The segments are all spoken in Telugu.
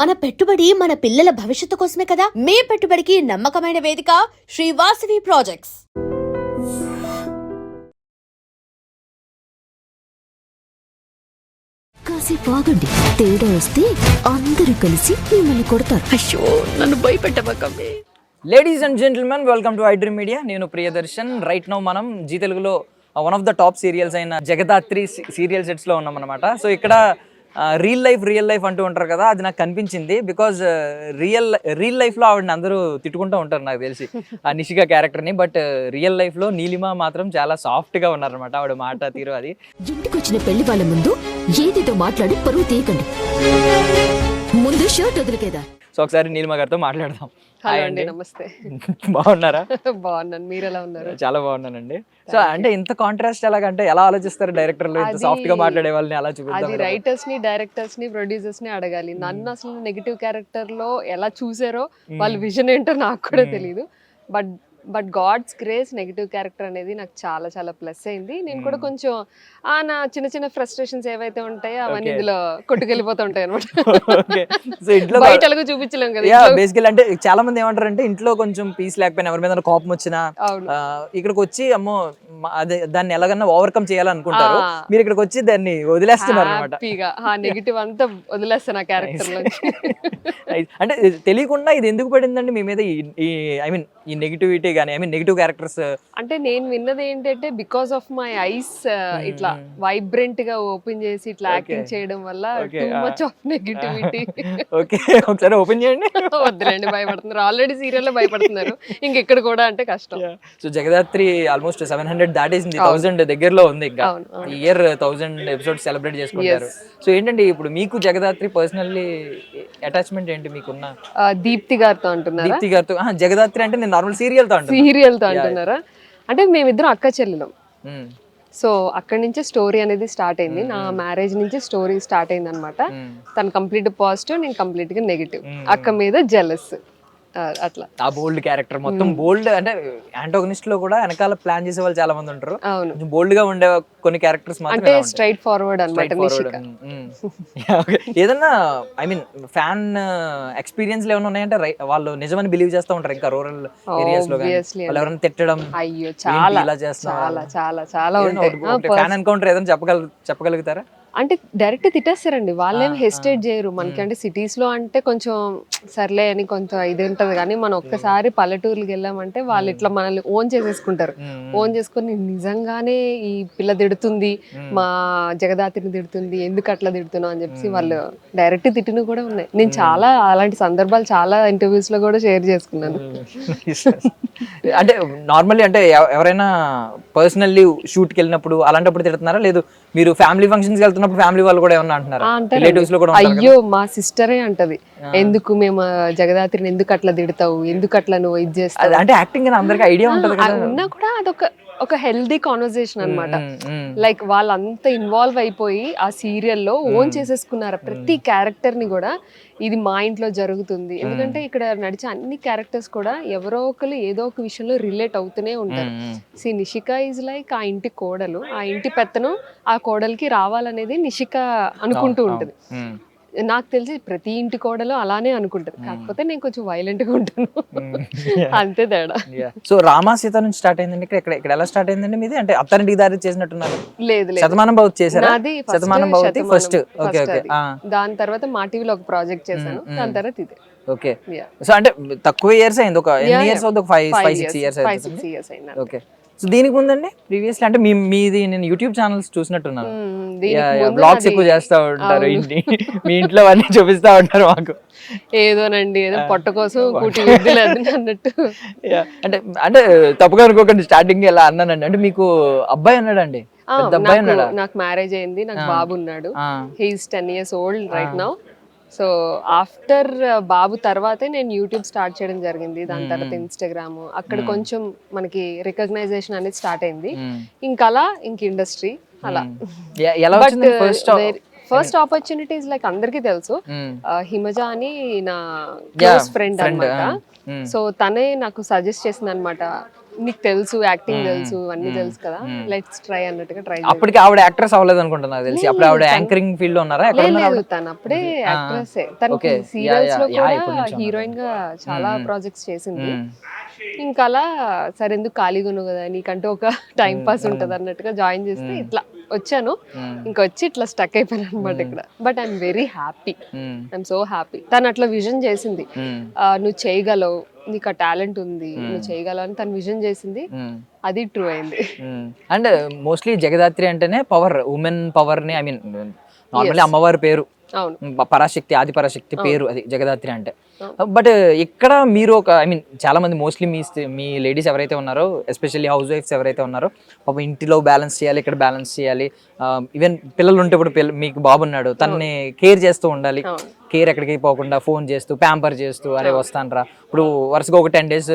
మన పెట్టుబడి మన పిల్లల భవిష్యత్తు కోసమే కదా. మీ పెట్టుబడికి నమ్మకమైన వేదిక శ్రీ వాసవి ప్రాజెక్ట్స్. కాసేపు ఆగండి, తేడా వస్తే అందరూ కలిసి మిమ్మల్ని కొడతారు. అయ్యో, నన్ను భయపెట్టబోకండి. Ladies and gentlemen, welcome to iDream Media. నేను ప్రియదర్శన్. రైట్ నౌ మనం జీ తెలుగులో one of the top serials అయిన జగదాత్రి సీరియల్ సెట్స్లో ఉన్నాం అనమాట. సో ఇక్కడ రియల్ లైఫ్ అంటూ ఉంటారు కదా, అది నాకు కనిపించింది. బికాజ్ రియల్ లైఫ్లో ఆవిడని అందరూ తిట్టుకుంటూ ఉంటారు నాకు తెలిసి, ఆ నిషిక క్యారెక్టర్ని. బట్ రియల్ లైఫ్లో నీలిమ మాత్రం చాలా సాఫ్ట్గా ఉన్నారనమాట, ఆవిడ మాట తీరు అది. ఇంటికి వచ్చిన పెళ్లి వాళ్ళ ముందు ఏదేదో మాట్లాడి పరువు తీయకండి. ముందు షర్ట్ వదిలికేదా. సో ఒకసారి నీలిమ గారితో మాట్లాడదాం. హలో అండి, నమస్తే. బాగున్నారా? బాగున్నాను, మీరు ఎలా ఉన్నారు? చాలా బాగున్నానండి. సో అంటే ఇంత కాంట్రాస్ట్ ఎలాగంటే ఎలా ఆలోచిస్తారు డైరెక్టర్లు, ఇంత సాఫ్ట్ గా మాట్లాడే వాళ్ళని అలా చూపిస్తారు? అది రైటర్స్ ని, డైరెక్టర్స్ ని, ప్రొడ్యూసర్స్ ని అడగాలి. నన్ను అసలు నెగిటివ్ క్యారెక్టర్ లో ఎలా చూసారో వాళ్ళ విజన్ ఏంటో నాకు కూడా తెలియదు. But God's grace negative character అనేది నాకు చాలా చాలా ప్లస్ అయింది. నేను కూడా కొంచెం నా చిన్న ఫ్రస్ట్రేషన్స్ ఏవైతే ఉంటాయో అవన్నీ ఇందులో కొట్టుకెళ్ళిపోతూ ఉంటాయి అనమాట. బయట ఎలాగో చూపించలేం కదా. బేసికల్ అంటే చాలా మంది ఏమంటారు అంటే, ఇంట్లో కొంచెం పీస్ లేకపోయినా, ఎవరి మీద కోపం వచ్చినా ఇక్కడికి వచ్చి అమ్మో అదే దాన్ని ఎలాగన్నా ఓవర్కమ్ చేయాలనుకుంటారు. మీరు ఇక్కడికి వచ్చి దాన్ని వదిలేస్తున్నారు అనమాట. ఆ నెగిటివ్ అంతా వదిలేస్తాను ఆ క్యారెక్టర్ లో. అంటే తెలియకుండా ఇది ఎందుకు పడిందండి మీ మీద, ఐ మీన్ ఈ నెగిటివిటీ కానీ, ఐ మీన్ నెగిటివ్ క్యారెక్టర్స్? అంటే నేను విన్నది ఏంటంటే, బికాస్ ఆఫ్ మై ఐస్ ఇట్లా వైబ్రెంట్ గా ఓపెన్ చేసి ఇట్లా యాక్టింగ్ చేయడం వల్ల too much of negativity. Okay, ఒకసారి ఓపెన్ చేయండి. వద్దులేండి, భయపడుతున్నారు. ఆల్రెడీ సీరియల్ లో భయపడుతున్నారు, ఇంకెక్కడ కూడా అంటే కష్టం. సో జగదాత్రి ఆల్మోస్ట్ 700 దాటేసింది, 1000 దగ్గరలో ఉంది. ఇంకా ఈ ఇయర్ 1000 ఎపిసోడ్స్ సెలబ్రేట్ చేసుకుంటారు. సో ఏంటండి ఇప్పుడు మీకు జగదాత్రి పర్సనల్లీ అటాచ్మెంట్ ఏంటి మీకున్న? దీప్తి గారితో అంటున్నారు. దీప్తి గారితో? జగదాత్రి అంటే నేను నార్మల్ సీరియల్ తో అంటున్నారా? అంటే మేమిద్దరం అక్క చెల్లెలం. సో అక్కడి నుంచే స్టోరీ అనేది స్టార్ట్ అయింది. నా మ్యారేజ్ నుంచి స్టోరీ స్టార్ట్ అయింది అనమాట. తను కంప్లీట్ పాజిటివ్, నేను కంప్లీట్ గా నెగిటివ్. అక్క మీద జెలస్, అట్లా. ఆ బోల్డ్ క్యారెక్టర్ మొత్తం బోల్డ్ అంటే యాంటోగనిస్ట్ లో కూడా వెనకాల ప్లాన్ చేసే వాళ్ళు చాలా మంది ఉంటారు. అవును, బోల్డ్ గా ఉండే కొన్ని క్యారెక్టర్స్ అంటే స్ట్రైట్ ఫార్వర్డ్ అన్నమాట. ఏదన్నా ఐ మీన్ ఫ్యాన్ ఎక్స్పీరియన్స్ ఏమైనా ఉన్నాయంటే, వాళ్ళు నిజమని బిలీవ్ చేస్తూ ఉంటారు ఇంకా రూరల్ ఏరియాస్ లో వాళ్ళు ఎవరైనా తిట్టడం, అయ్యో చాలా ఇలా చేస్తున్నారు, చాలా చాలా ఉంటాయి. ఫ్యాన్ ఎన్కౌంటర్ ఏదైనా చెప్పగలుగుతారా? అంటే డైరెక్ట్ తిట్టేస్తారండి, వాళ్ళేం హెసిటేట్ చేయరు. మనకి అంటే సిటీస్ లో అంటే కొంచెం సర్లే అని కొంచెం ఇది ఉంటది, కానీ మనం ఒక్కసారి పల్లెటూర్లకు వెళ్ళామంటే వాళ్ళు ఇట్లా మనల్ని ఓన్ చేసేసుకుంటారు. ఓన్ చేసుకుని నిజంగానే ఈ పిల్ల తిడుతుంది, మా జగదాత్రిని తిడుతుంది, ఎందుకు అట్లా తిడుతున్నావు అని చెప్పి వాళ్ళు డైరెక్ట్ తిట్టినవి కూడా ఉన్నాయి. నేను చాలా అలాంటి సందర్భాలు చాలా ఇంటర్వ్యూస్ లో కూడా షేర్ చేసుకున్నాను. అంటే నార్మల్లీ అంటే ఎవరైనా పర్సనల్లీ షూట్కి వెళ్ళినప్పుడు అలాంటప్పుడు తిడుతున్నారా, లేదు మీరు ఫ్యామిలీ ఫంక్షన్స్ వెళ్తున్నప్పుడు ఫ్యామిలీ వాళ్ళు కూడా ఏమన్నా అంటున్నారా? రిలేటివ్స్ లో కూడా? అయ్యో, మా సిస్టరే అంటది, ఎందుకు మేము జగదాత్రిని ఎందుకు అట్లా తిడతావు, ఎందుకు అట్లా నువ్వు ఇది చేస్తావు. అంటే యాక్టింగ్ అందరికీ ఐడియా ఉంటుంది కదా, ఉన్నా కూడా ఒక హెల్దీ కాన్వర్సేషన్ అన్నమాట. లైక్ వాళ్ళంతా ఇన్వాల్వ్ అయిపోయి ఆ సీరియల్లో ఓన్ చేసేసుకున్నారు ప్రతి క్యారెక్టర్ ని కూడా. ఇది మా ఇంట్లో జరుగుతుంది, ఎందుకంటే ఇక్కడ నడిచే అన్ని క్యారెక్టర్స్ కూడా ఎవరో ఒకరు ఏదో ఒక విషయంలో రిలేట్ అవుతూనే ఉంటారు. నిషిక ఈజ్ లైక్ ఆ ఇంటి కోడలు, ఆ ఇంటి పెత్తనం ఆ కోడలికి రావాలనేది నిషిక అనుకుంటూ ఉంటుంది. నాకు తెలిసి ప్రతి ఇంటి కోడలో అలానే అనుకుంటది, కాకపోతే నేను కొంచెం వైలెంట్ గా ఉంటాను, అంతే తేడా. సో రామా సీత నుంచి స్టార్ట్ అయిందండి. ఇక్కడ ఎలా స్టార్ట్ అయిందండి మీది? అంటే అత్తారింటికి దారి చేసినట్టున్నారు. లేదు, శతమానం భవతి చేశారా? Shatamanam Bhavati first. Okay okay. దాని తర్వాత మా టీవీలో ఒక ప్రాజెక్ట్ చేశాను, దాని తర్వాత ఇదే. ఓకే. సో అంటే తక్కువ ఇయర్స్ అయింది, ఒక ఎన్ని ఇయర్స్ అవుతుంది? 5-6 ఇయర్స్ అయింది. ఓకే. సో దీనికి ముందండి ప్రీవియస్లీ అంటే మీది నేను యూట్యూబ్ ఛానల్స్ చూసినట్టున్నాను, బ్లాగ్స్ ఎక్కువ చేస్తా ఉంటారు, మీ ఇంట్లో అన్ని చూపిస్తా ఉంటారు మాకు. ఏదోనండి, ఏదో పొట్ట కోసం కూటి అన్నట్టు. అంటే అంటే తప్పుగా అనుకోకండి, స్టార్టింగ్ ఎలా అన్నానండి. అంటే మీకు అబ్బాయి అన్నాడండి? నాకు మ్యారేజ్ అయింది, నాకు బాబు ఉన్నాడు. He is 10 years old right now. So after బాబు తర్వాతే నేను యూట్యూబ్ స్టార్ట్ చేయడం జరిగింది. దాని తర్వాత ఇన్స్టాగ్రామ్, అక్కడ కొంచెం మనకి రికగ్నైజేషన్ అనేది స్టార్ట్ అయింది. ఇంకా అలా ఇంక ఇండస్ట్రీ అలా. ఫస్ట్ ఆపర్చునిటీస్ లైక్ అందరికీ తెలుసు, హిమజ అని నా క్లోజ్ ఫ్రెండ్ అన్నమాట. సో తనే నాకు సజెస్ట్ చేసింది అనమాట, నీకు తెలుసు యాక్టింగ్ తెలుసు అన్ని తెలుసు కదా, లెట్స్ ట్రై అన్నట్టుగా ట్రై అప్పటికి ఆవిడ యాక్ట్రెస్ అవ్వలేదు అనుకుంటున్నా తెలిసి. అప్పుడు ఆవిడ యాంకరింగ్ ఫీల్డ్ లో ఉన్నారా? ఎక్కడ ఉన్నారు లేదు, తను అప్పుడే యాక్ట్రెస్. తనకి సీరియల్స్ లో కూడా హీరోయిన్ గా చాలా ప్రాజెక్ట్స్ చేసింది. ఇంకా అలా సరే ఎందుకు ఖాళీగా ఉన్నావు కదా, నీకంటూ ఒక టైం పాస్ ఉంటది అన్నట్టుగా జాయిన్ చేస్తే ఇట్లా వచ్చాను. ఇంకా వచ్చి ఇట్లా స్టక్ అయిపోయాను అనమాట ఇక్కడ. But I'm very happy, I'm so happy. తను అట్లా విజన్ చేసింది, నువ్వు చేయగలవు, నీకు ఆ టాలెంట్ ఉంది, నువ్వు చేయగలవు అని తను విజన్ చేసింది. అది ట్రూ అయింది. అండ్ మోస్ట్లీ జగదాత్రి అంటేనే పవర్, ఉమెన్ పవర్ ని, ఐ మీన్ నార్మల్లీ అమ్మవారి పేరు, అవును, పరాశక్తి, ఆది పరాశక్తి పేరు అది జగదాత్రి అంటే. బట్ ఇక్కడ మీరు ఒక, ఐ మీన్ చాలా మంది మోస్ట్లీ మీ లేడీస్ ఎవరైతే ఉన్నారో, ఎస్పెషల్లీ హౌస్ వైఫ్స్ ఎవరైతే ఉన్నారో, పాపం ఇంటిలో బ్యాలెన్స్ చేయాలి, ఇక్కడ బ్యాలెన్స్ చేయాలి, ఈవెన్ పిల్లలు ఉంటే ఇప్పుడు మీకు బాబు ఉన్నాడు, తనని కేర్ చేస్తూ ఉండాలి, కేర్ ఎక్కడికి పోకుండా ఫోన్ చేస్తూ ప్యాంపర్ చేస్తూ, అరే వస్తానరా, ఇప్పుడు వరుసగా ఒక 10 days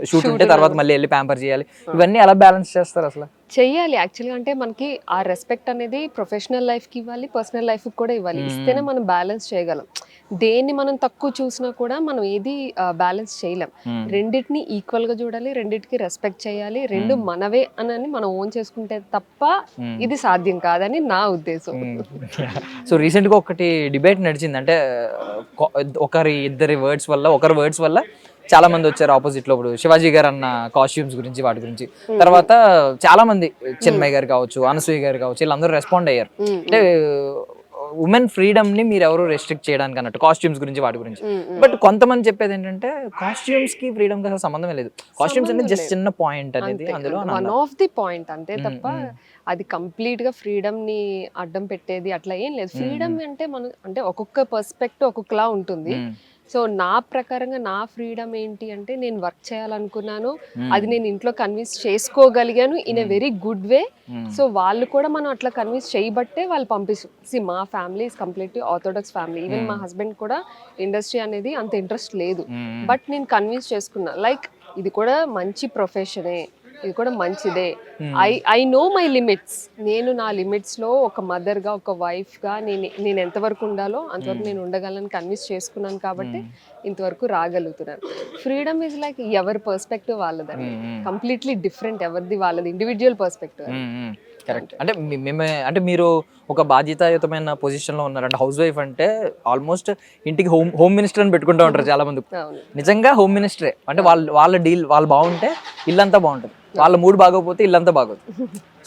షూట్ ఉంటే తర్వాత మళ్ళీ వెళ్ళి ప్యాంపర్ చేయాలి, ఇవన్నీ ఎలా బ్యాలెన్స్ చేస్తారు అసలు? చెయ్యాలి యాక్చువల్గా. అంటే మనకి ఆ రెస్పెక్ట్ అనేది ప్రొఫెషనల్ లైఫ్కి ఇవ్వాలి, పర్సనల్ లైఫ్కి కూడా ఇవ్వాలి. ఇస్తేనే మనం బ్యాలెన్స్ చేయగలం. దేన్ని మనం తక్కువ చూసినా కూడా మనం ఏది బ్యాలెన్స్ చేయలేం. రెండింటిని ఈక్వల్ గా చూడాలి, రెండింటికి రెస్పెక్ట్ చేయాలి, రెండు మనవే అని మనం ఓన్ చేసుకుంటే తప్ప ఇది సాధ్యం కాదని నా ఉద్దేశం. సో రీసెంట్ గా ఒకటి డిబేట్ నడిచింది, అంటే ఇద్దరి వర్డ్స్ వల్ల చాలా మంది వచ్చారు ఆపోజిట్ లో. ఇప్పుడు శివాజీ గారు అన్న కాస్ట్యూమ్స్ గురించి, వాటి గురించి, తర్వాత చాలా మంది చిన్మయ్ గారు కావచ్చు, అనసూయ గారు కావచ్చు, వీళ్ళందరూ రెస్పాండ్ అయ్యారు. అంటే ఉమెన్ ఫ్రీడమ్ ని మీరు ఎవరు రెస్ట్రిక్ట్ చేయడానికి అన్నట్టు, కాస్ట్యూమ్స్ గురించి, వాటి గురించి. బట్ కొంతమంది చెప్పేది ఏంటంటే కాస్ట్యూమ్స్ కి ఫ్రీడమ్ కి అసలు సంబంధం లేదు, కాస్ట్యూమ్స్ అనేది జస్ట్ చిన్న పాయింట్ అనేది, అందులో వన్ ఆఫ్ ది పాయింట్ అంతే తప్ప అది కంప్లీట్ గా ఫ్రీడమ్ ని అడ్డం పెట్టేది అట్లా ఏం లేదు. ఫ్రీడమ్ అంటే మనం, అంటే ఒక్కొక్క పర్స్పెక్టివ్ ఒక్కొక్కలా ఉంటుంది. సో నా ప్రకారంగా నా ఫ్రీడమ్ ఏంటి అంటే, నేను వర్క్ చేయాలనుకున్నాను, అది నేను ఇంట్లో కన్విన్స్ చేసుకోగలిగాను in a very good way. So వాళ్ళు కూడా మనం అట్లా కన్విన్స్ చేయబట్టే వాళ్ళు పంపిస్తారు. మా family is completely orthodox family. Even మా హస్బెండ్ కూడా ఇండస్ట్రీ అనేది అంత ఇంట్రెస్ట్ లేదు. బట్ నేను కన్విన్స్ చేసుకున్నా, లైక్ ఇది కూడా మంచి ప్రొఫెషనే, ఇది కూడా మంచిదే. I know my limits. నేను నా లిమిట్స్ లో ఒక మదర్ గా, ఒక వైఫ్ గా నేను ఎంతవరకు ఉండాలో అంతవరకు నేను ఉండగలను కన్విన్స్ చేసుకున్నాను కాబట్టి ఇంతవరకు రాగలుగుతున్నాను. ఫ్రీడమ్ ఇస్ లైక్ ఎవరి పర్స్పెక్టివ్ వాళ్ళదని, కంప్లీట్లీ డిఫరెంట్, ఎవరిది వాళ్ళది, ఇండివిజువల్ పర్స్పెక్టివ్. కరెక్ట్. అంటే అంటే మీరు ఒక బాధ్యతాయుతమైన పొజిషన్ లో ఉన్నారు. అంటే హౌస్ వైఫ్ అంటే ఆల్మోస్ట్ ఇంటికి హోమ్ మినిస్టర్ అని పెట్టుకుంటూ ఉంటారు చాలా మంది. నిజంగా హోమ్ మినిస్టరే. అంటే వాళ్ళు బాగుంటే ఇల్లంతా బాగుంటుంది, వాళ్ళ మూడ్ బాగోకపోతే ఇల్లంతా బాగోదు.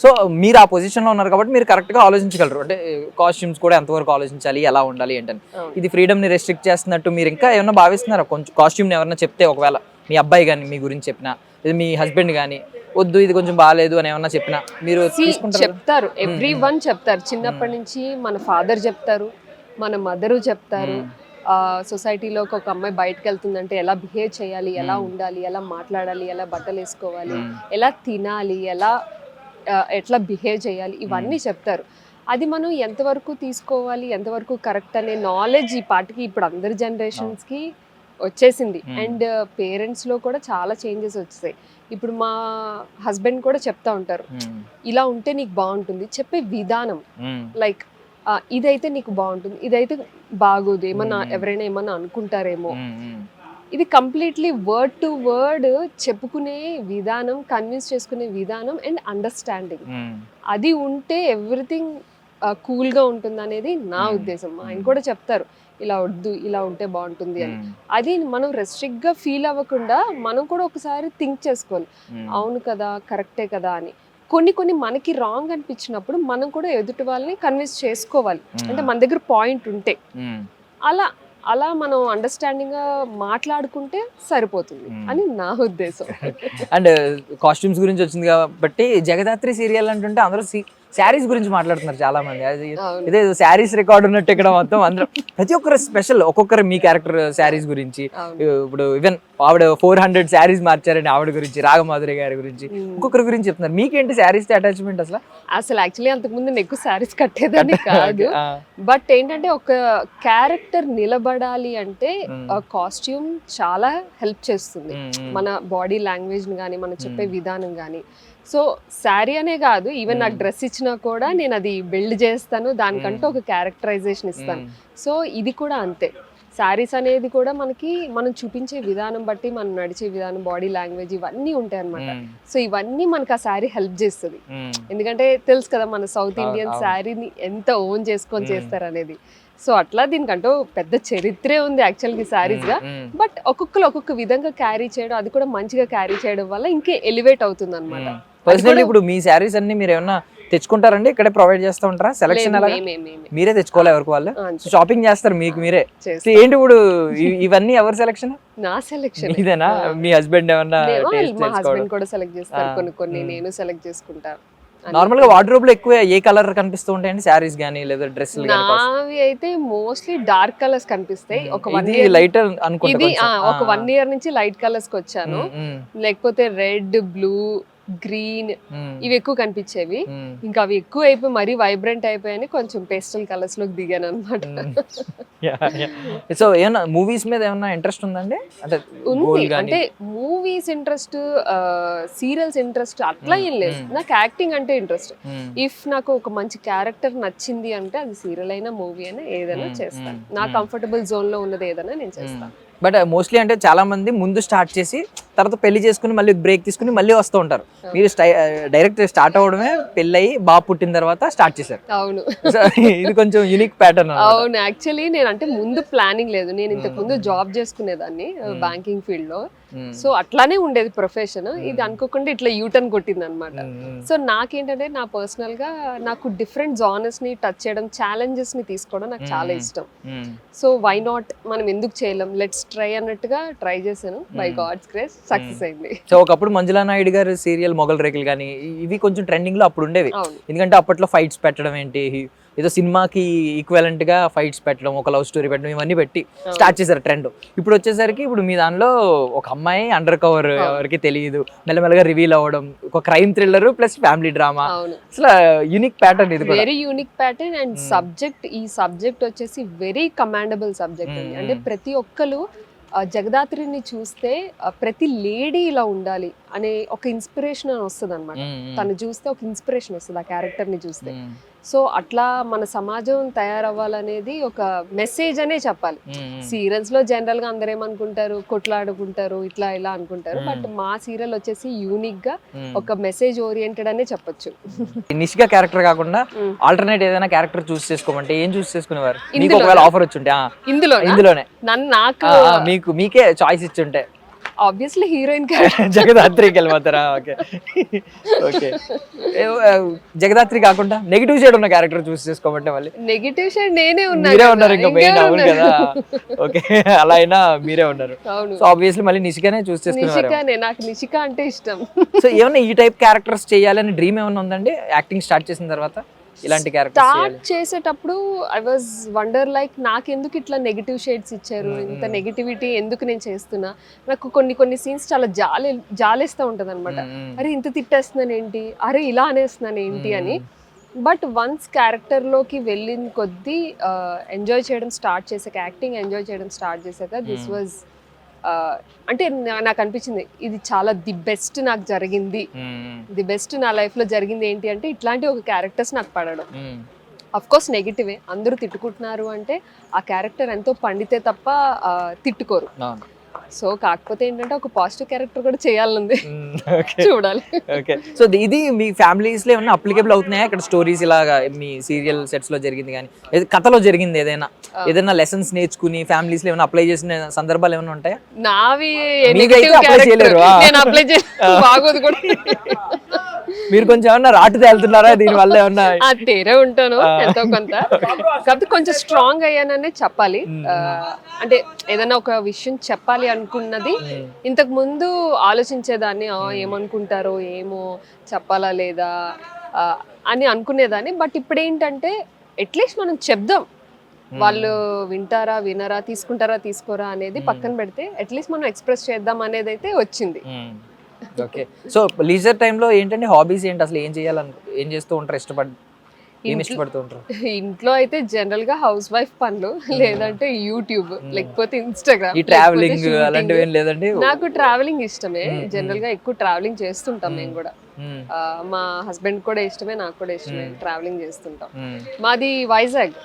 సో మీరు ఆ పొజిషన్ లో ఉన్నారు కాబట్టి మీరు కరెక్ట్ గా ఆలోచించగలరు. అంటే కాస్ట్యూమ్స్ కూడా ఎంతవరకు ఆలోచించాలి, ఎలా ఉండాలి ఏంటని. ఇది ఫ్రీడమ్ ని రెస్ట్రిక్ట్ చేస్తున్నట్టు మీరు ఇంకా ఏమన్నా భావిస్తున్నారా? కొంచెం కాస్ట్యూమ్ ని ఎవరైనా చెప్తే, ఒకవేళ మీ అబ్బాయి కానీ మీ గురించి చెప్పినా, లేదా మీ హస్బెండ్ కానీ వద్దు ఇది కొంచెం బాగాలేదు అని ఏమన్నా చెప్పినా మీరు చెప్తారు. ఎవ్రీ వన్ చెప్తారు. చిన్నప్పటి నుంచి మన ఫాదర్ చెప్తారు, మన మదరు చెప్తారు. సొసైటీలో ఒక అమ్మాయి బయటకు వెళ్తుందంటే ఎలా బిహేవ్ చేయాలి, ఎలా ఉండాలి, ఎలా మాట్లాడాలి, ఎలా బట్టలు వేసుకోవాలి, ఎలా తినాలి, ఎట్లా బిహేవ్ చేయాలి, ఇవన్నీ చెప్తారు. అది మనం ఎంతవరకు తీసుకోవాలి, ఎంతవరకు కరెక్ట్ అనే నాలెడ్జ్ ఈ పాటికి ఇప్పుడు అందరి జనరేషన్స్కి వచ్చేసింది. అండ్ పేరెంట్స్ లో కూడా చాలా చేంజెస్ వచ్చాయి. ఇప్పుడు మా హస్బెండ్ కూడా చెప్తా ఉంటారు, ఇలా ఉంటే నీకు బాగుంటుంది, చెప్పే విధానం, లైక్ ఇదైతే నీకు బాగుంటుంది, ఇదైతే బాగోదు, ఎవరైనా ఏమన్నా అనుకుంటారేమో. ఇది కంప్లీట్లీ వర్డ్ టు వర్డ్ చెప్పుకునే విధానం, కన్విన్స్ చేసుకునే విధానం అండ్ అండర్స్టాండింగ్, అది ఉంటే ఎవ్రీథింగ్ కూల్ గా ఉంటుంది అనేది నా ఉద్దేశం. ఆయన కూడా చెప్తారు ఇలా వద్దు, ఇలా ఉంటే బాగుంటుంది అని. అది మనం రెస్ట్రిక్ట్ గా ఫీల్ అవ్వకుండా మనం కూడా ఒకసారి థింక్ చేసుకోవాలి, అవును కదా, కరెక్టే కదా అని. కొన్ని మనకి రాంగ్ అనిపించినప్పుడు మనం కూడా ఎదుటి వాళ్ళని కన్విన్స్ చేసుకోవాలి. అంటే మన దగ్గర పాయింట్ ఉంటే అలా మనం అండర్స్టాండింగ్ గా మాట్లాడుకుంటే సరిపోతుంది అని నా ఉద్దేశం. అండ్ కాస్ట్యూమ్స్ గురించి వచ్చింది కాబట్టి, జగదాత్రి సీరియల్ అంటుంటే అందరూ శారీస్ గురించి మాట్లాడుతున్నారు చాలా మంది. అది ఇదే శారీస్ రికార్డ్ ఉన్నట్టు ఇక్కడ మొత్తం అందరూ ప్రతి ఒక్కరు స్పెషల్, ఒక్కొక్కరు మీ క్యారెక్టర్ శారీస్ గురించి. ఇప్పుడు ఈవెన్ ఆవిడ 400 శారీస్ మార్చారని ఆవిడ గురించి, రాగమాధురి గారి గురించి, ఒక్కొక్కరి గురించి చెప్తున్నారు. మీకేంటి శారీస్ అటాచ్మెంట్ అసలు? యాక్చువల్లీ అంతకుముందు నేను ఎక్కువ శారీస్ కట్టేదాన్ని కాదు. బట్ ఏంటంటే ఒక క్యారెక్టర్ నిలబడాలి అంటే కాస్ట్యూమ్ చాలా హెల్ప్ చేస్తుంది, మన బాడీ లాంగ్వేజ్ కానీ, మనం చెప్పే విధానం కానీ. సో శారీ అనే కాదు, ఈవెన్ నాకు డ్రెస్ ఇచ్చినా కూడా నేను అది బిల్డ్ చేస్తాను, దానికంటూ ఒక క్యారెక్టరైజేషన్ ఇస్తాను. సో ఇది కూడా అంతే. శారీస్ అనేది కూడా మనకి మనం చూపించే విధానం బట్టి మనం నడిచే విధానం, బాడీ లాంగ్వేజ్ ఇవన్నీ ఉంటాయి అనమాట. సో ఇవన్నీ మనకి ఆ శారీ హెల్ప్ చేస్తుంది. ఎందుకంటే తెలుసు కదా మన సౌత్ ఇండియన్ శారీని ఎంత ఓన్ చేసుకొని చేస్తారు అనేది. సో అట్లా దీనికంటూ పెద్ద చరిత్రే ఉంది యాక్చువల్గా శారీస్ గా. బట్ ఒక్కొక్కరు ఒక్కొక్క విధంగా క్యారీ చేయడం, అది కూడా మంచిగా క్యారీ చేయడం వల్ల ఇంకే ఎలివేట్ అవుతుంది అనమాట. పర్సనల్లీ ఇప్పుడు మీ శారీస్ అన్ని మీరు ఏమన్నా తెచ్చుకుంటారండి, ఇక్కడే ప్రొవైడ్ చేస్తూ ఉంటారా? సెలక్షన్ ఎలా మీరే తెచ్చుకోవాలి ఎవరికి వాళ్ళు షాపింగ్ చేస్తారు మీకు మీరే? ఏంటి ఇప్పుడు ఇవన్నీ ఎవరి సెలక్షన్? నా సెలెక్షన్ ఇదేనా? మీ హస్బెండ్ ఏమన్నా? మా హస్బెండ్ కూడా సెలెక్ట్ చేస్తారు, కొన్ని కొన్ని నేను సెలెక్ట్ చేసుకుంటాను. నార్మల్ గా వార్డ్రోబ్ లో ఎక్కువ ఏ కలర్ కనిపిస్తూ ఉంటాయండి శారీస్ గానీ లేదా డ్రెస్సులు గానీ? నావి అయితే మోస్ట్లీ డార్క్ కలర్స్ కనిపిస్తాయి. ఒక లైట్ ఇది ఒక 1 year నుంచి లైట్ కలర్స్ కి వచ్చాను. లేకపోతే రెడ్, బ్లూ, గ్రీన్ ఇవి ఎక్కువ కనిపించేవి. ఇంకా అవి ఎక్కువ అయిపోయి మరీ వైబ్రెంట్ అయిపోయాయని కొంచెం పేస్టల్ కలర్స్ లోకి దిగాను అనమాట. సో ఏమన్నా మూవీస్ మీద ఏమన్నా ఇంట్రెస్ట్ ఉందండి? ఉంది, అంటే మూవీస్ ఇంట్రెస్ట్, సీరియల్స్ ఇంట్రెస్ట్ అట్లా ఏం లేదు. నాకు యాక్టింగ్ అంటే ఇంట్రెస్ట్. ఇఫ్ నాకు ఒక మంచి క్యారెక్టర్ నచ్చింది అంటే అది సీరియల్ అయినా మూవీ అయినా ఏదైనా చేస్తాను. నా కంఫర్టబుల్ జోన్ లో ఉన్నది ఏదైనా నేను చేస్తాను. బట్ మోస్ట్లీ అంటే చాలా మంది ముందు స్టార్ట్ చేసి తర్వాత పెళ్లి చేసుకుని మళ్ళీ బ్రేక్ తీసుకుని మళ్ళీ వస్తూ ఉంటారు. మీరు డైరెక్ట్ స్టార్ట్ అవ్వడమే పెళ్ళి అయ్యి బాబు పుట్టిన తర్వాత స్టార్ట్ చేశారు. అవును, ఇది కొంచెం యూనిక్ ప్యాటర్న్. అవును, యాక్చువల్లీ నేను అంటే ముందు ప్లానింగ్ లేదు. నేను ఇంతకు ముందు జాబ్ చేసుకునేదాన్ని బ్యాంకింగ్ ఫీల్డ్ లో. సో అట్లానే ఉండేది ప్రొఫెషన్. ఇది అనుకోకుండా ఇట్లా యూటర్న్ కొట్టింది అనమాట. సో నాకేంటంటే నా పర్సనల్ గా నాకు డిఫరెంట్ జానర్స్ ని టచ్ చేయడం, ఛాలెంజెస్ ని తీసుకోవడం నాకు చాలా ఇష్టం. సో వై నాట్, మనం ఎందుకు చేయలేం, లెట్స్ ట్రై అన్నట్టుగా ట్రై చేశాను. బై గాడ్స్ గ్రేస్ సక్సెస్ అయింది. సో ఒకప్పుడు మంజులా నాయుడు గారు సీరియల్ మొగల్ రేకులు కానీ ఇవి కొంచెం ట్రెండింగ్ లో అప్పుడు ఉండేవి. ఎందుకంటే అప్పట్లో ఫైట్స్ పెట్టడం ఏంటి, ఏదో సినిమాకి ఈక్వలెంట్ గా ఫైట్స్ పెట్టడం, ఒక లవ్ స్టోరీ పెట్టడం, ఇవన్నీ పెట్టి స్టార్ట్ చేశారు ట్రెండ్. ఇప్పుడు వచ్చేసరికి ఇప్పుడు మీ దానిలో ఒక అమ్మాయి అండర్ కవర్, ఎవరికి తెలియదు, మెల్లమెల్లగా రివీల్ అవ్వడం, ఒక crime thriller plus family drama. అసలు యూనిక్ ప్యాటర్న్, ఇది very unique pattern. And subject, ఈ సబ్జెక్ట్ వచ్చేసి వెరీ కమాండబుల్ సబ్జెక్ట్ అండి. అంటే ప్రతి ఒక్కరు జగదాత్రిని చూస్తే ప్రతి లేడీ ఇలా ఉండాలి అనే ఒక ఇన్స్పిరేషన్ వస్తుంది అనమాట. తను చూస్తే ఒక ఇన్స్పిరేషన్ వస్తుంది ఆ క్యారెక్టర్ ని చూస్తే. సో అట్లా మన సమాజం తయారవ్వాలనేది ఒక మెసేజ్ అనే చెప్పాలి. సీరియల్స్ లో జనరల్ గా అందరూ ఏమనుకుంటారు, కొట్లాడుకుంటారు, ఇట్లా ఇలా అనుకుంటారు. బట్ మా సీరియల్ వచ్చేసి యూనిక్ గా ఒక మెసేజ్ ఓరియంటెడ్ అనే చెప్పొచ్చు. నిష్గా క్యారెక్టర్ కాకుండా ఆల్టర్నేట్ ఏదైనా క్యారెక్టర్ చూస్ చేసుకోమంటే ఏం చూస్ చేసుకునేవారు? మీకు ఒకవేళ ఆఫర్ వచ్చి ఉంటే ఇందులోనే నాకు మీకే చాయిస్ ఇచ్చి ఉంటే ఆబ్వియస్లీ హీరోయిన్ జగదాత్రికి వెళ్ళిపోతారా? Okay okay. జగదాత్రి కాకుండా నెగిటివ్ షేడ్ ఉన్న క్యారెక్టర్ చూస్ చేసుకోమంటే మళ్ళీ నెగిటివ్ షేడ్ నేనే మీరే ఉన్నారు ఇంకా మెయిన్. అవును కదా, ఓకే, అలా అయినా మీరే ఉన్నారు. సో ఆబ్వియస్లీ మళ్ళీ నిషికానే చూస్ చేసుకున్నారు. నాకు నిషిక అంటే ఇష్టం. సో ఏమన్నా ఈ టైప్ క్యారెక్టర్స్ చేయాలని డ్రీమ్ ఏమన్నా ఉందండి యాక్టింగ్ స్టార్ట్ చేసిన తర్వాత? ఇలాంటి క్యారెక్టర్ స్టార్ట్ చేసేటప్పుడు ఐ వాజ్ వండర్ లైక్ నాకెందుకు ఇట్లా నెగిటివ్ షేడ్స్ ఇచ్చారు, ఇంత నెగిటివిటీ ఎందుకు నేను చేస్తున్నా. నాకు కొన్ని సీన్స్ చాలా జాలేస్తూ ఉంటది అనమాట. అరే ఇంత తిట్టేస్తున్నాను ఏంటి, అరే ఇలా అనేస్తున్నాను ఏంటి అని. బట్ వన్స్ క్యారెక్టర్లోకి వెళ్ళిన కొద్దీ ఎంజాయ్ చేయడం స్టార్ట్ చేశాక, యాక్టింగ్ ఎంజాయ్ చేయడం స్టార్ట్ చేశాక దిస్ వాజ్ అంటే నాకు అనిపించింది ఇది చాలా ది బెస్ట్ నాకు జరిగింది. ది బెస్ట్ నా లైఫ్ లో జరిగింది ఏంటి అంటే ఇట్లాంటి ఒక క్యారెక్టర్స్ నాకు పడడం. అఫ్ కోర్స్ నెగిటివే, అందరూ తిట్టుకుంటున్నారు అంటే ఆ క్యారెక్టర్ ఎంతో పండితే తప్ప తిట్టుకోరు. సో కాకపోతే ఏంటంటే ఒక పాజిటివ్ క్యారెక్టర్ కూడా చేయాలంది, చూడాలి. ఓకే. సో ఇది మీ ఫ్యామిలీస్ లో ఏమన్నా అప్లికేబుల్ అవుతున్నాయా ఇక్కడ స్టోరీస్? ఇలాగా మీ సీరియల్ సెట్స్ లో జరిగింది కానీ కథలో జరిగింది ఏదైనా లెసన్స్ నేర్చుకుని ఫ్యామిలీస్ లో ఏమైనా అప్లై చేసిన సందర్భాలు ఏమైనా ఉంటాయా? నావి అప్లై చేయలేరు, బాగోదు కూడా. మీరు కొంచెం ఏమన్నా రాటు తేలుతున్నారా దీని వల్ల? ఏమన్నా తేరే ఉంటాను ఎంతో కొంత, కాకపోతే కొంచెం స్ట్రాంగ్ అయ్యాననే చెప్పాలి. అంటే ఏదైనా ఒక విషయం చెప్పాలి అనుకున్నది ఇంతకు ముందు ఆలోచించేదాన్ని, ఏమనుకుంటారో ఏమో, చెప్పాలా లేదా అని అనుకునేదాన్ని. బట్ ఇప్పుడు ఏంటంటే అట్లీస్ట్ మనం చెప్దాం, వాళ్ళు వింటారా వినరా, తీసుకుంటారా తీసుకోరా అనేది పక్కన పెడితే అట్లీస్ట్ మనం ఎక్స్ప్రెస్ చేద్దాం అనేది అయితే వచ్చింది. ఓకే. సో లీజర్ టైంలో ఏంటంటే హాబీస్ ఏంటి అసలు? ఏం చేస్తూ ఉంటారు ఇష్టపడి? ఏమి ఇష్టపడుతూ ఉంటారు? ఇంట్లో అయితే జనరల్ గా హౌస్ వైఫ్ పనులు, లేదంటే యూట్యూబ్, లేకపోతే ఇన్స్టాగ్రామ్, ఈ ట్రావెలింగ్ అలాంటివి ఏం లేదండి? నాకు ట్రావెలింగ్ ఇష్టమే. జనరల్ గా ఎక్కువ ట్రావెలింగ్ చేస్తుంటాం మేము కూడా. మా హస్బెండ్ కూడా ఇష్టమే, నాకు కూడా ఇష్టమే, ట్రావెలింగ్ చేస్తుంటాం. మాది Vizag,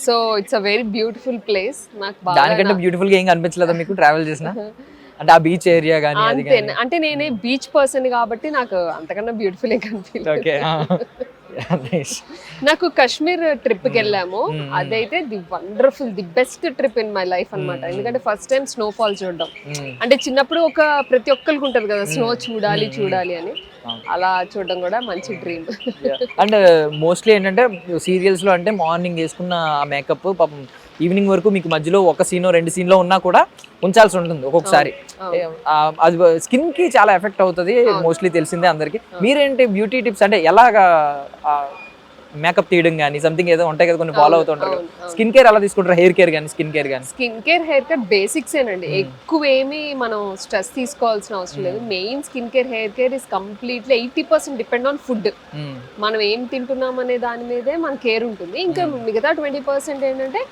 so it's a very beautiful place. నాకు దానికంటే బ్యూటిఫుల్ గా ఏం కనిపించలేదా మీకు ట్రావెల్ చేసిన? అంటే ఆ బీచ్ ఏరియా కానీ అది అంతే. అంటే నేనే బీచ్ పర్సన్ కాబట్టి నాకు అంతకన్నా బ్యూటిఫుల్ ఏ కనిపించలేదు. ఓకే. నాకు కాశ్మీర్ ట్రిప్ కి వెళ్ళాము, అదైతే the best trip in my life అన్నమాట. ఎందుకంటే ఫస్ట్ టైం స్నోఫాల్ చూడడం, అంటే చిన్నప్పుడు ప్రతి ఒక్కరికి ఉంటది కదా స్నో చూడాలి అని, అలా చూడడం కూడా మంచి డ్రీమ్. అండ్ మోస్ట్లీ ఏంటంటే సీరియల్స్ లో అంటే మార్నింగ్ వేసుకున్న ఆ మేకప్ పాపం ఈవినింగ్ వరకు మీకు మధ్యలో ఒక సీన్ 2 సీన్లో ఉన్నా కూడా ఉంచాల్సి ఉంటుంది ఒక్కొక్కసారి. అది స్కిన్ కి చాలా ఎఫెక్ట్ అవుతుంది, మోస్ట్లీ తెలిసిందే అందరికి. మీరేంటి బ్యూటీ టిప్స్ అంటే ఎలాగా మేకప్ తీయడం కానీ సంథింగ్ ఏదో ఉంటాయి కదా కొన్ని ఫాలో అవుతుంటారు. స్కిన్ కేర్ ఎలా తీసుకుంటారు? హెయిర్ కేర్ కానీ స్కిన్ కేర్ కానీ? Skin care, hair care basics ఏనండి. ఎక్కువ ఏమి మనం స్ట్రెస్ తీసుకోవాల్సిన అవసరం లేదు. Main skin care, hair care is completely 80% depend on food. మనం ఏం తింటున్నాం అనే దాని మీదే మన కేర్ ఉంటుంది. ఇంకా మిగతా 20% ఏంటంటే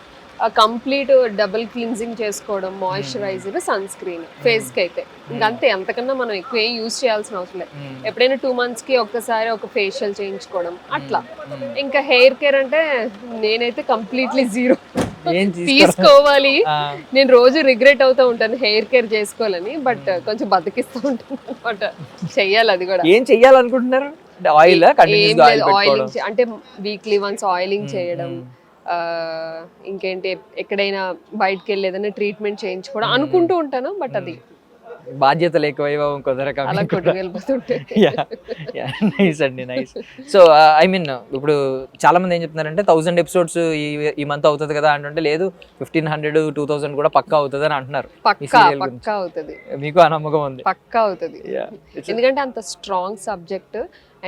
కంప్లీట్ డబుల్ క్లీన్జింగ్ చేసుకోవడం, మాయిశ్చరైజర్, సన్ స్క్రీన్ ఫేస్ కి అయితే ఇంకంతే. అంతకన్నా మనం ఎక్కువ ఏం యూజ్ చేయాల్సిన అవసరం లేదు. ఎప్పుడైనా 2 months కి ఒక్కసారి ఒక ఫేషియల్ చేయించుకోవడం అట్లా. ఇంకా హెయిర్ కేర్ అంటే నేనైతే కంప్లీట్లీ జీరో. తీసుకోవాలి, నేను రోజు రిగ్రెట్ అవుతూ ఉంటాను హెయిర్ కేర్ చేసుకోవాలని, బట్ కొంచెం బతికిస్తూ ఉంటాను అనమాట. చెయ్యాలి అది కూడా. ఏం చెయ్యాలనుకుంటున్నారు? ఆయిల్ ఆయిలింగ్ అంటే వీక్లీ వన్స్ ఆయిలింగ్ చేయడం, ఇంకేంటి ఎక్కడైనా బయటకు వెళ్ళి ఏదైనా ట్రీట్మెంట్ చేయించుకోవడం అనుకుంటూ ఉంటాను, బట్ అది బాధ్యతలు ఎక్కువైపోవడం కుదరక అలా కొట్టుకెళ్ళిపోతుంటే. నైస్ అండి, నైస్. సో ఐ మీన్ ఇప్పుడు చాలా మంది ఏం చెప్తున్నారంటే 1000 episodes ఈ మంత్ అవుతుంది కదా అంటే, లేదు 1500 2000 కూడా పక్కా అవుతుంది అని అంటున్నారు. పక్కా అవుతుంది. మీకు ఆ నమ్మకం ఉంది? పక్కా అవుతుంది, ఎందుకంటే అంత స్ట్రాంగ్ సబ్జెక్ట్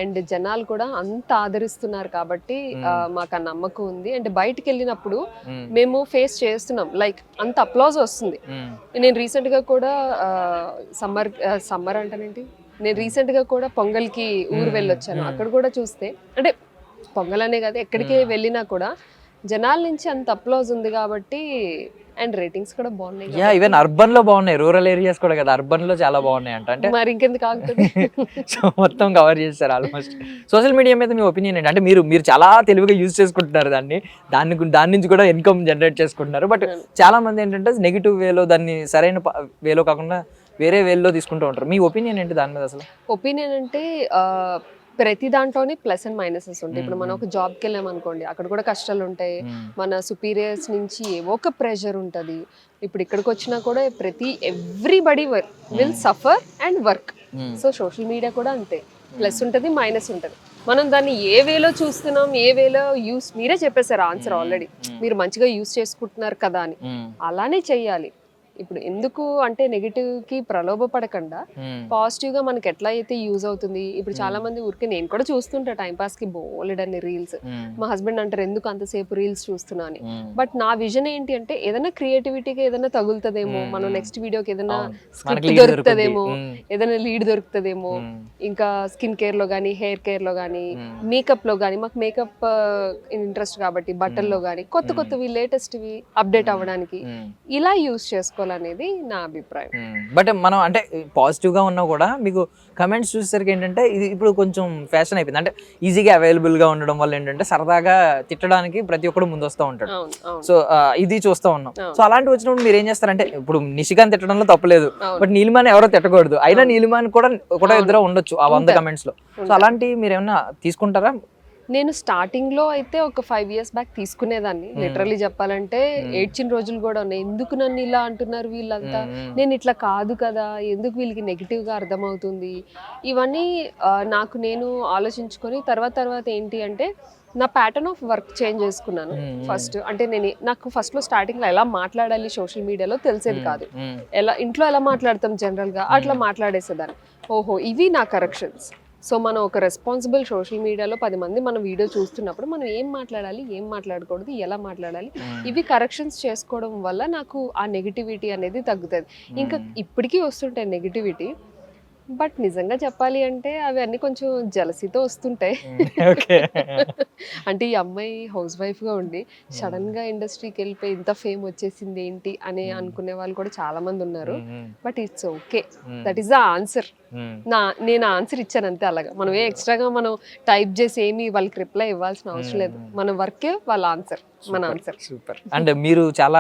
అండ్ జనాలు కూడా అంత ఆదరిస్తున్నారు కాబట్టి మాకు ఆ నమ్మకం ఉంది. అండ్ బయటకు వెళ్ళినప్పుడు మేము ఫేస్ చేస్తున్నాం, లైక్ అంత అప్లాజ్ వస్తుంది. నేను రీసెంట్ గా కూడా సమ్మర్ అంటానేంటి, నేను రీసెంట్ గా కూడా పొంగల్కి ఊరు వెళ్ళొచ్చాను. అక్కడ కూడా చూస్తే, అంటే పొంగల్ అనే కదా ఎక్కడికి వెళ్ళినా కూడా జనాల నుంచి అంత అప్లాజ్ ఉంది కాబట్టి, అండ్ రేటింగ్స్ కూడా బాగున్నాయి. ఈవెన్ అర్బన్ లో బాగున్నాయి, రూరల్ ఏరియాస్ కూడా కదా, అర్బన్ లో చాలా బాగున్నాయి అంటే మరి ఇంకెందుకు ఆగుతుంది. సో మొత్తం కవర్ చేస్తారు ఆల్మోస్ట్. సోషల్ మీడియా మీద మీ ఒపీనియన్ ఏంటి? అంటే మీరు చాలా తెలివిగా యూజ్ చేసుకుంటున్నారు దాని నుంచి కూడా ఇన్కమ్ జనరేట్ చేసుకుంటున్నారు. బట్ చాలా మంది ఏంటంటే నెగిటివ్ వేలో, దాన్ని సరైన వేలో కాకుండా వేరే వేలో తీసుకుంటూ ఉంటారు. మీ ఒపీనియన్ ఏంటి దాని మీద? అసలు ఒపీనియన్ అంటే ప్రతి దాంట్లోనే ప్లస్ అండ్ మైనసెస్ ఉంటాయి. ఇప్పుడు మనం ఒక జాబ్కి వెళ్ళాం అనుకోండి, అక్కడ కూడా కష్టాలు ఉంటాయి. మన సుపీరియర్స్ నుంచి ఏవో ఒక ప్రెషర్ ఉంటుంది. ఇప్పుడు ఇక్కడికి వచ్చినా కూడా everybody will suffer and work. So social media కూడా అంతే, ప్లస్ ఉంటుంది, మైనస్ ఉంటుంది. మనం దాన్ని ఏ వేలో చూస్తున్నాం, ఏ వేలో మీరే చెప్పేశారు ఆన్సర్ ఆల్రెడీ. మీరు మంచిగా యూస్ చేసుకుంటున్నారు కదా అని, అలానే చెయ్యాలి. ఇప్పుడు ఎందుకు అంటే నెగిటివ్ కి ప్రలోభపడకుండా పాజిటివ్ గా మనకి ఎట్లా అయితే యూజ్ అవుతుంది. ఇప్పుడు చాలా మంది ఊరికే, నేను కూడా చూస్తుంటా టైం పాస్ కి బోలెడన్ని రీల్స్. మా హస్బెండ్ అంటారు ఎందుకు అంతసేపు రీల్స్ చూస్తున్నా అని. బట్ నా విజన్ ఏంటి అంటే ఏదైనా క్రియేటివిటీగా ఏదైనా తగులుతుందేమో, మనం నెక్స్ట్ వీడియోకి ఏదైనా స్క్రిప్ట్ దొరుకుతుందేమో, ఏదైనా లీడ్ దొరుకుతుందేమో. ఇంకా స్కిన్ కేర్ లో కానీ, హెయిర్ కేర్ లో కానీ, మేకప్ లో కానీ, మాకు మేకప్ ఇంట్రెస్ట్ కాబట్టి బట్టల్లో కానీ కొత్తవి లేటెస్ట్వి అప్డేట్ అవ్వడానికి ఇలా యూజ్ చేసుకోవాలి అనేది నా అభిప్రాయం. బట్ మనం అంటే పాజిటివ్ గా ఉన్నా కూడా మీకు కమెంట్స్ చూసేసరికి ఏంటంటే ఇది ఇప్పుడు కొంచెం ఫ్యాషన్ అయిపోయింది. అంటే ఈజీగా అవైలబుల్ గా ఉండడం వల్ల ఏంటంటే సరదాగా తిట్టడానికి ప్రతి ఒక్కడు ముందు వస్తూ ఉంటాడు. సో ఇది చూస్తూ ఉన్నాం. సో అలాంటి వచ్చినప్పుడు మీరు ఏం చేస్తారంటే, ఇప్పుడు నిషికాంత్ తిట్టడంలో తప్పలేదు, బట్ నీలిమాని ఎవరో తిట్టకూడదు. అయినా నీలిమాని కూడా ఇద్దరు ఉండొచ్చు ఆ 100 comments లో. సో అలాంటివి మీరు ఏమన్నా తీసుకుంటారా? నేను స్టార్టింగ్ లో అయితే ఒక 5 years బ్యాక్ తీసుకునేదాన్ని. లిటరలీ చెప్పాలంటే ఏడ్చిన రోజులు కూడా ఉన్నాయి. ఎందుకు నన్ను ఇలా అంటున్నారు వీళ్ళంతా, నేను ఇట్లా కాదు కదా, ఎందుకు వీళ్ళకి నెగిటివ్ గా అర్థమవుతుంది, ఇవన్నీ నాకు నేను ఆలోచించుకొని తర్వాత ఏంటి అంటే నా ప్యాటర్న్ ఆఫ్ వర్క్ చేంజ్ చేసుకున్నాను. ఫస్ట్ అంటే నాకు ఫస్ట్ లో స్టార్టింగ్ లో ఎలా మాట్లాడాలి సోషల్ మీడియాలో తెలిసేది కాదు. ఇంట్లో ఎలా మాట్లాడతాం జనరల్ గా అట్లా మాట్లాడేసేదాన్ని. ఓహో ఇవి నా కరెక్షన్స్. సో మనం ఒక రెస్పాన్సిబుల్ సోషల్ మీడియాలో 10 మంది మన వీడియో చూస్తున్నప్పుడు మనం ఏం మాట్లాడాలి, ఏం మాట్లాడకూడదు, ఎలా మాట్లాడాలి, ఇవి కరెక్షన్స్ చేసుకోవడం వల్ల నాకు ఆ నెగిటివిటీ అనేది తగ్గుతుంది. ఇంకా ఇప్పటికీ వస్తుంటాయి నెగిటివిటీ. బట్ నిజంగా చెప్పాలి అంటే అవి అన్ని కొంచెం జలసీతో వస్తుంటాయి. ఓకే. అంటే ఈ అమ్మాయి హౌస్ వైఫ్ గా ఉండి సడన్ గా ఇండస్ట్రీకి వెళ్ళిపోయి ఇంత ఫేమ్ వచ్చేసింది ఏంటి అని అనుకునే వాళ్ళు కూడా చాలా మంది ఉన్నారు. But it's okay, that is the answer. నేను ఆన్సర్ ఇచ్చాను అంతే. అలాగా మనం ఏ ఎక్స్ట్రాగా మనం టైప్ చేసి ఏమి వాళ్ళకి రిప్లై ఇవ్వాల్సిన అవసరం లేదు. మన వర్కే వాళ్ళ ఆన్సర్, మన ఆన్సర్. సూపర్. అండ్ మీరు చాలా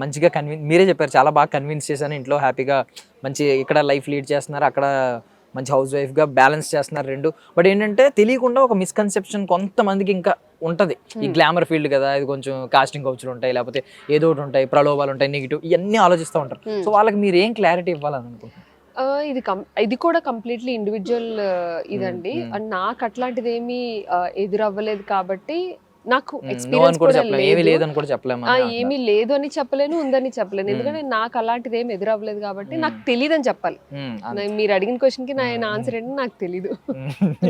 మంచిగా మీరే చెప్పారు, చాలా బాగా కన్విన్స్ చేశాను, ఇంట్లో హ్యాపీగా మంచి ఇక్కడ లైఫ్ లీడ్ చేస్తున్నారు, అక్కడ మంచి హౌస్ వైఫ్గా బ్యాలెన్స్ చేస్తున్నారు రెండు. బట్ ఏంటంటే తెలియకుండా ఒక మిస్కన్సెప్షన్ కొంతమందికి ఇంకా ఉంటుంది, ఈ గ్లామర్ ఫీల్డ్ కదా, ఇది కొంచెం కాస్టింగ్ కౌచ్లు ఉంటాయి, లేకపోతే ఏదో ఒకటి ఉంటాయి, ప్రలోభాలు ఉంటాయి, నెగిటివ్, ఇవన్నీ ఆలోచిస్తూ ఉంటారు. సో వాళ్ళకి మీరు ఏం క్లారిటీ ఇవ్వాలని అనుకుంటున్నారు? ఇది కూడా కంప్లీట్లీ ఇండివిజువల్ ఇదండి. అండ్ నాకు అట్లాంటిది ఏమీ ఎదురవ్వలేదు కాబట్టి నాకు ఎక్స్పీరియన్స్ కూడా ఏమీ లేదు అని చెప్పలేను, ఉందని చెప్పలేను. ఎందుకంటే నాకు అలాంటిది ఏమి ఎదురవ్వలేదు కాబట్టి నాకు తెలియదు అని చెప్పాలి. మీరు అడిగిన క్వశ్చన్ కి నా ఆన్సర్ ఏంటో నాకు తెలీదు,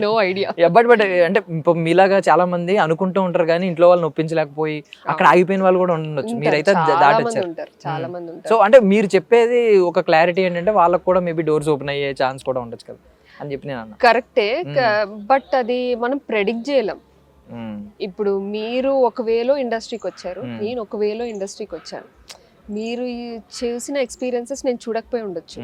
నో ఐడియా. బట్ అంటే మీలాగా చాలా మంది అనుకుంటూ ఉంటారు కానీ ఇంట్లో వాళ్ళని ఒప్పించలేకపోయి అక్కడ ఆగిపోయిన వాళ్ళు కూడా ఉండొచ్చు, మీరైతే దాటొచ్చారు. చాలా మంది ఉంటారు. సో అంటే మీరు చెప్పేది ఒక క్లారిటీ ఏంటంటే వాళ్ళకి కూడా మేబీ డోర్స్ ఓపెన్ అయ్యే ఛాన్స్ కూడా ఉండొచ్చు కదా అని చెప్పి నేను అన్నా. కరెక్టే, బట్ అది మనం ప్రెడిక్ట్ చేయలేం. ఇప్పుడు మీరు ఒక వేలో ఇండస్ట్రీకి వచ్చారు, నేను ఒక వేలో ఇండస్ట్రీకి వచ్చాను. మీరు చేసిన ఎక్స్పీరియన్సెస్ నేను చూడకపోయి ఉండొచ్చు.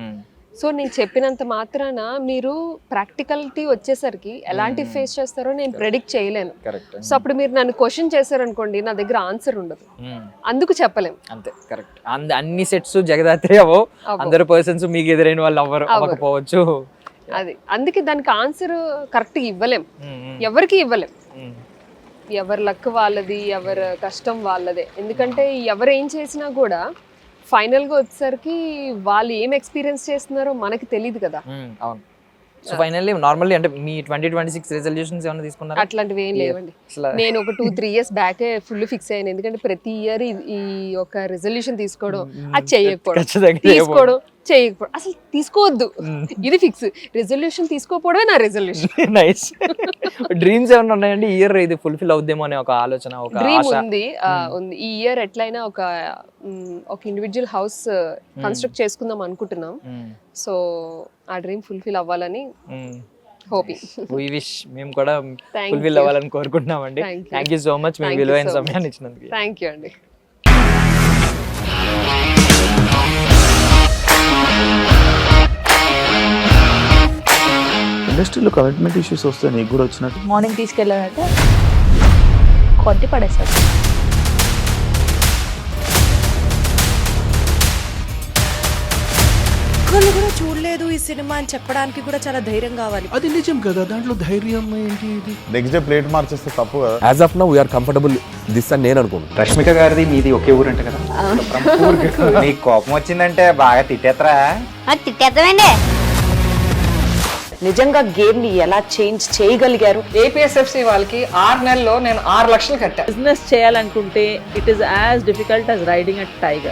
సో నేను చెప్పినంత మాత్రాన మీరు ప్రాక్టికాలిటీ వచ్చేసరికి ఎలాంటి ఫేస్ చేస్తారో నేను ప్రెడిక్ట్ చేయలేను. సో అప్పుడు మీరు నన్ను క్వశ్చన్ చేశారనుకోండి, నా దగ్గర ఆన్సర్ ఉండదు, అందుకు చెప్పలేం. అంతే, కరెక్ట్. అన్ని సెట్స్ జగదాత్రి అవో, అందరు పర్సన్స్ మీకు ఎదురైన వాళ్ళు అవ్వకపోవచ్చు. అది అందుకే దానికి ఆన్సర్ కరెక్ట్గా ఇవ్వలేం, ఎవరికి ఇవ్వలేం. ఎవరి లక్ వాళ్ళది, ఎవరి కష్టం వాళ్ళదే. ఎందుకంటే ఎవరు ఏం చేసినా కూడా ఫైనల్గా వచ్చేసరికి వాళ్ళు ఏం ఎక్స్పీరియన్స్ చేస్తున్నారో మనకి తెలియదు కదా. అవును. సో ఫైనల్లీ నార్మల్లీ అంటే మీ 2026 రెజల్యూషన్స్ ఏమైనా తీసుకున్నారా? అట్లాంటివి ఏం లేవండి. నేను ఒక 2-3 years బ్యాకే ఫుల్ ఫిక్స్ అయ్యాను. ఎందుకంటే ప్రతి ఇయర్ ఈ ఒక రెజల్యూషన్ తీసుకోవడం, అది చేయకపోవడం, తీసుకోవడం చేయకపోవడం, అసలు తీసుకోవద్దు, ఇది ఫిక్స్. రెజల్యూషన్ తీసుకోకపోవడమే నా రెజల్యూషన్. నైస్. డ్రీమ్స్ ఏమైనా ఉన్నాయండి ఈ ఇయర్ ఇది ఫుల్ఫిల్ అవుద్దేమో అనే ఒక ఆలోచన, ఒక డ్రీమ్ ఉంది. ఈ ఇయర్ ఎట్లయినా ఒక ఇండివిజువల్ హౌస్ కన్స్ట్రక్ట్ చేసుకుందాం అనుకుంటున్నాం. సో ఆ డ్రీమ్ ఫుల్ఫిల్ అవ్వాలని హోపింగ్. వి విష్ మేము కూడా ఫుల్ఫిల్ అవ్వాలని కోరుకుంటున్నామండి. థ్యాంక్ యూ సో మచ్ మీ విలువైన సమయాన్ని ఇచ్చినందుకు. థ్యాంక్ యూ అండి. ఇండస్ట్రీలో కమిట్మెంట్ ఇష్యూస్ వస్తే నీకు కూడా వచ్చినట్టు? మార్నింగ్ తీసుకెళ్ళాలంటే కొట్టి పడేస్తాడు. ఒక్కళ్ళు కూడా చూడలేదు ఈ సినిమా అని చెప్పడానికి కూడా చాలా ధైర్యం కావాలి. అది నిజం కదా, దాంట్లో ధైర్యం ఏంటి? ఇది నెక్స్ట్ డే ప్లేట్ మార్చేస్తే తప్పు కదా. As of now we are comfortable this అని నేను అనుకుంటున్నాను. రష్మిక గారిది మీది ఒకే ఊరు అంట కదా. నీకు కోపం వచ్చిందంటే బాగా తిట్టేత్తరా? తిట్టేద్దామండి. నిజంగా గేమ్ ని ఎలా చేంజ్ చేయగలిగారు? ఏపీఎస్ఎఫ్సి వాళ్ళకి 6 నెలల్లో నేను 6 లక్షలు కట్టా. బిజినెస్ చేయాలనుకుంటే it is as difficult as riding a tiger.